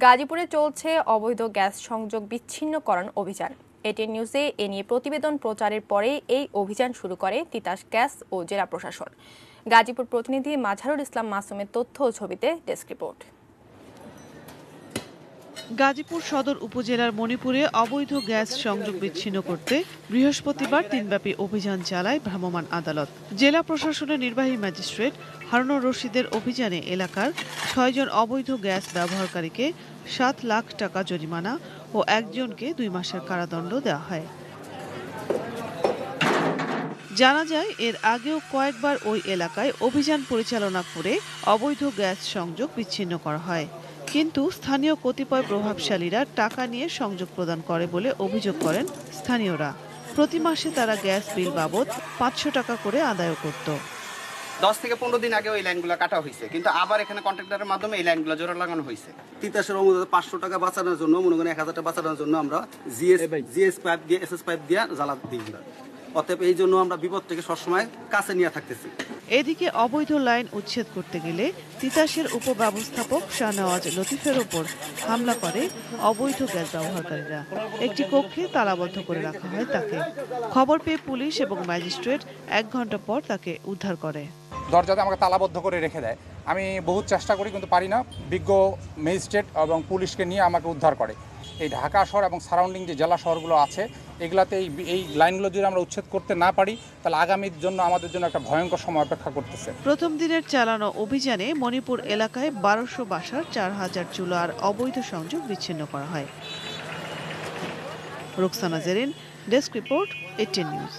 গাজীপুরে চলছে অবৈধ গ্যাস সংযোগ বিচ্ছিন্নকরণ অভিযান। এটিএন নিউজে এ নিয়ে প্রতিবেদন প্রচারের পরে এই অভিযান শুরু করে তিতাস গ্যাস ও জেলা প্রশাসন। গাজীপুর প্রতিনিধি মাঝারুল ইসলাম মাসুমের তথ্য ও ছবিতে ডেস্ক রিপোর্ট। গাজীপুর সদর উপজেলার মণিপুরে অবৈধ গ্যাস সংযোগ বিচ্ছিন্ন করতে বৃহস্পতিবার দিনব্যাপী অভিযান চালায় ভ্রাম্যমাণ আদালত। জেলা প্রশাসনের নির্বাহী ম্যাজিস্ট্রেট হারুনুর রশিদের অভিযানে এলাকার ৬ জন অবৈধ গ্যাস ব্যবহারকারীকে ৭ লাখ টাকা জরিমানা ও একজনকে ২ মাসের কারাদণ্ড দেওয়া হয়। জানা যায়, এর আগেও কয়েকবার ওই এলাকায় অভিযান পরিচালনা করে অবৈধ গ্যাস সংযোগ বিচ্ছিন্ন করা হয়, কিন্তু স্থানীয় কতিপয় প্রভাবশালীরা টাকা নিয়ে সংযোগ প্রদান করে বলে অভিযোগ করেন স্থানীয়রা। প্রতি মাসে তারা গ্যাস বিল বাবদ ৫০০ টাকা করে আদায় করত। 10 থেকে 15 দিন আগে ওই লাইনগুলো কাটা হয়েছে, কিন্তু আবার এখানে কন্ট্রাক্টরের মাধ্যমে এই লাইনগুলো জোড়া লাগানো হয়েছে। তিতাসের অনুদান 500 টাকা বাঁচানোর জন্য, মনে করেন 1000 টাকা বাঁচানোর জন্য আমরা জিএস পাইপ দিয়ে এসএস পাইপ দিয়ে জ্বালা দিই। অতএব এই জন্য আমরা বিপদ থেকে সবসময় কাছে নিয়ে থাকতেছি। এদিকে অবৈধ লাইন উচ্ছেদ করতে গেলে তিতাসের উপব্যবস্থাপক শাহনওয়াজ লতিফের ওপর হামলা করে অবৈধ গ্যাস ব্যবহারকারীরা। একটি কক্ষে তালাবদ্ধ করে রাখা হয় তাকে। খবর পেয়ে পুলিশ এবং ম্যাজিস্ট্রেট 1 ঘন্টা পর তাকে উদ্ধার করে। দরজাতে আমাকে তালাবদ্ধ করে রেখে দেয়। আমি বহু চেষ্টা করি কিন্তু পারি না। বিজ্ঞ ম্যাজিস্ট্রেট এবং পুলিশকে নিয়ে আমাকে উদ্ধার করে। এই ঢাকা শহর এবং সারাউন্ডিং যে জেলা শহরগুলো আছে, এগুলাতে এই লাইনগুলো যদি আমরা উচ্ছেদ করতে না পারি, তাহলে আগামীর জন্য আমাদের জন্য একটা ভয়ঙ্কর সময় অপেক্ষা করতেছে। প্রথম দিনের চালানো অভিযানে মণিপুর এলাকায় 1200 বাসার 4000 চুলার অবৈধ সংযোগ বিচ্ছিন্ন করা হয়। Roksana Zerin, desk report, ATN news.